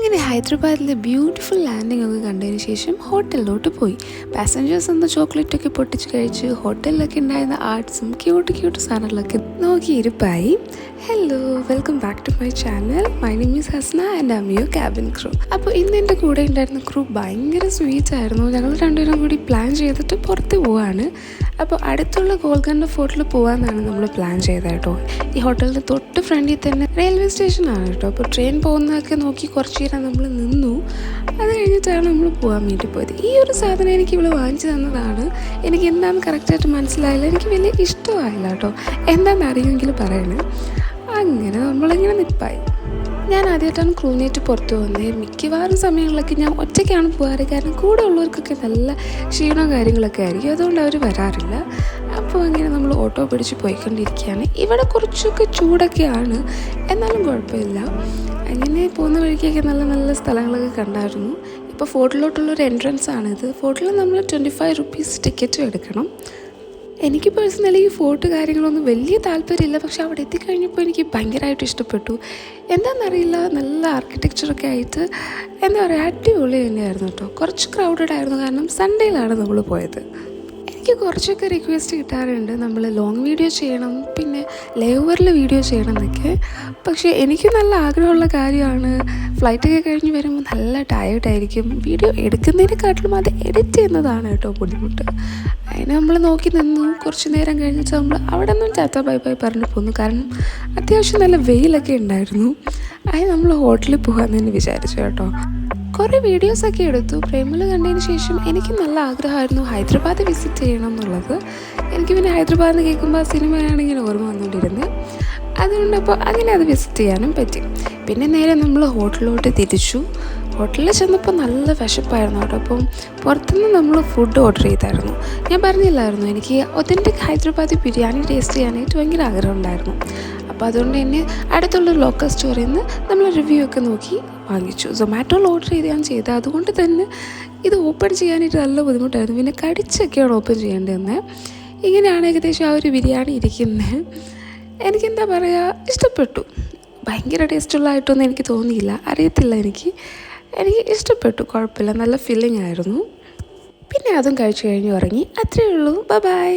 അങ്ങനെ ഹൈദരാബാദിലെ beautiful landing ഒക്കെ കണ്ടതിന് ശേഷം ഹോട്ടലിലോട്ട് പോയി. പാസഞ്ചേഴ്സ് എന്ന ചോക്ലേറ്റൊക്കെ പൊട്ടിച്ച് കഴിച്ച് ഹോട്ടലിലൊക്കെ ഉണ്ടായിരുന്ന ആർട്സും ക്യൂട്ട് സാധനങ്ങളൊക്കെ നോക്കിയിരിപ്പായി. Hello, welcome back to my channel. My name is Hasna and I am your cabin crew. അപ്പോൾ ഇന്ന് എൻ്റെ കൂടെ ഉണ്ടായിരുന്ന ക്രൂ ഭയങ്കര സ്വീറ്റ് ആയിരുന്നു. ഞങ്ങൾ രണ്ടുപേരും കൂടി പ്ലാൻ ചെയ്തിട്ട് പുറത്ത് പോവാണ്. അപ്പോൾ അടുത്തുള്ള ഗോൾക്കണ്ട ഫോർട്ടിൽ പോകാമെന്നാണ് നമ്മൾ പ്ലാൻ ചെയ്തത് കേട്ടോ. ഈ ഹോട്ടലിൻ്റെ തൊട്ട് ഫ്രണ്ടിൽ തന്നെ റെയിൽവേ സ്റ്റേഷനാണ് കേട്ടോ. അപ്പോൾ ട്രെയിൻ പോകുന്നതൊക്കെ നോക്കി കുറച്ച് നേരം നമ്മൾ നിന്നു. അത് കഴിഞ്ഞിട്ടാണ് നമ്മൾ പോകാൻ വേണ്ടി പോയത്. ഈ ഒരു സാധനം എനിക്ക് ഇവിടെ വാങ്ങിച്ചു തന്നതാണ്. എനിക്ക് എന്താണെന്ന് കറക്റ്റായിട്ട് മനസ്സിലായില്ല, എനിക്ക് വലിയ ഇഷ്ടമായില്ല കേട്ടോ. എന്താണെന്ന് അറിയുമെങ്കിൽ പറയണേ. അങ്ങനെ നമ്മളിങ്ങനെ നിൽപ്പായി. ഞാൻ ആദ്യമായിട്ടാണ് ക്രൂനായിട്ട് പുറത്ത് പോകുന്നത്. മിക്കവാറും സമയങ്ങളിലൊക്കെ ഞാൻ ഒറ്റയ്ക്കാണ് പോകാറ്. കാരണം കൂടെ ഉള്ളവർക്കൊക്കെ നല്ല ക്ഷീണവും കാര്യങ്ങളൊക്കെ ആയിരിക്കും, അതുകൊണ്ട് അവർ വരാറില്ല. അപ്പോൾ അങ്ങനെ നമ്മൾ ഓട്ടോ പിടിച്ച് പോയിക്കൊണ്ടിരിക്കുകയാണ്. ഇവിടെ കുറച്ചൊക്കെ ചൂടൊക്കെയാണ്, എന്നാലും കുഴപ്പമില്ല. അങ്ങനെ പോകുന്ന വഴിക്കൊക്കെ നല്ല നല്ല സ്ഥലങ്ങളൊക്കെ കണ്ടായിരുന്നു. ഇപ്പോൾ ഫോർട്ടിലോട്ടുള്ളൊരു എൻട്രൻസ് ആണിത്. ഫോർട്ടിൽ നമ്മൾ 25 rupees ടിക്കറ്റും എടുക്കണം. എനിക്ക് പേഴ്സണലി ഈ ഫോർട്ട് കാര്യങ്ങളൊന്നും വലിയ താല്പര്യമില്ല, പക്ഷെ അവിടെ എത്തിക്കഴിഞ്ഞപ്പോൾ എനിക്ക് ഭയങ്കരമായിട്ട് ഇഷ്ടപ്പെട്ടു. എന്താണെന്നറിയില്ല, നല്ല ആർക്കിടെക്ചറൊക്കെ ആയിട്ട് എന്താ പറയുക, അടിപൊളി തന്നെയായിരുന്നു കേട്ടോ. കുറച്ച് ക്രൗഡഡ് ആയിരുന്നു, കാരണം സൺഡേയിലാണ് നമ്മൾ പോയത്. എനിക്ക് കുറച്ചൊക്കെ റിക്വസ്റ്റ് കിട്ടാറുണ്ട് നമ്മൾ ലോങ് വീഡിയോ ചെയ്യണം, പിന്നെ ലേഓവറിൽ വീഡിയോ ചെയ്യണം എന്നൊക്കെ. പക്ഷേ എനിക്ക് നല്ല ആഗ്രഹമുള്ള കാര്യമാണ്. ഫ്ലൈറ്റൊക്കെ കഴിഞ്ഞ് വരുമ്പോൾ നല്ല ടയേർഡായിരിക്കും. വീഡിയോ എടുക്കുന്നതിനെക്കാട്ടിലും അത് എഡിറ്റ് ചെയ്യുന്നതാണ് കേട്ടോ ബുദ്ധിമുട്ട്. അതിന് നമ്മൾ നോക്കി നിന്നു. കുറച്ച് നേരം കഴിഞ്ഞിട്ട് നമ്മൾ അവിടെ നിന്നും ടാറ്റ ബൈ ബൈ പറഞ്ഞ് പോന്നു. കാരണം അത്യാവശ്യം നല്ല വെയിലൊക്കെ ഉണ്ടായിരുന്നു. അതിന് നമ്മൾ ഹോട്ടലിൽ പോകാമെന്ന് തന്നെ വിചാരിച്ചു കേട്ടോ. കുറേ വീഡിയോസൊക്കെ എടുത്തു. പ്രേമൽ കണ്ടതിന് ശേഷം എനിക്ക് നല്ല ആഗ്രഹമായിരുന്നു ഹൈദരാബാദ് വിസിറ്റ് ചെയ്യണം എന്നുള്ളത്. എനിക്ക് പിന്നെ ഹൈദരാബാദിൽ കേൾക്കുമ്പോൾ സിനിമയാണ് ഇങ്ങനെ ഓർമ്മ വന്നുകൊണ്ടിരുന്നത്. അതുകൊണ്ടപ്പോൾ അങ്ങനെ അത് വിസിറ്റ് ചെയ്യാനും പറ്റി. പിന്നെ നേരെ നമ്മൾ ഹോട്ടലിലോട്ട് തിരിച്ചു. ഹോട്ടലിൽ ചെന്നപ്പോൾ നല്ല വിശപ്പായിരുന്നു കേട്ടോ. അപ്പം പുറത്തുനിന്ന് നമ്മൾ ഫുഡ് ഓർഡർ ചെയ്തായിരുന്നു. ഞാൻ പറഞ്ഞില്ലായിരുന്നു, എനിക്ക് ഒതൻറ്റിക് ഹൈദരാബാദി ബിരിയാണി ടേസ്റ്റ് ചെയ്യാനായിട്ട് ഭയങ്കര ആഗ്രഹം ഉണ്ടായിരുന്നു. അപ്പോൾ അതുകൊണ്ട് തന്നെ അടുത്തുള്ള ലോക്കൽ സ്റ്റോറിൽ നിന്ന് നമ്മൾ റിവ്യൂ ഒക്കെ നോക്കി വാങ്ങിച്ചു. സൊമാറ്റോയിൽ ഓർഡർ ചെയ്തത്. അതുകൊണ്ട് തന്നെ ഇത് ഓപ്പൺ ചെയ്യാനായിട്ട് നല്ല ബുദ്ധിമുട്ടായിരുന്നു. പിന്നെ കടിച്ചൊക്കെയാണ് ഓപ്പൺ ചെയ്യേണ്ടതെന്ന്. ഇങ്ങനെയാണ് ഏകദേശം ആ ഒരു ബിരിയാണി ഇരിക്കുന്നത്. എനിക്കെന്താ പറയുക, ഇഷ്ടപ്പെട്ടു. ഭയങ്കര ടേസ്റ്റുള്ളതായിട്ടൊന്നും എനിക്ക് തോന്നിയില്ല, അറിയത്തില്ല. എനിക്ക് ഇഷ്ടപ്പെട്ടു, കുഴപ്പമില്ല, നല്ല ഫില്ലിംഗ് ആയിരുന്നു. പിന്നെ അതും കഴിച്ചു കഴിഞ്ഞ് ഉറങ്ങി. അത്രയേ ഉള്ളൂ. ബൈ.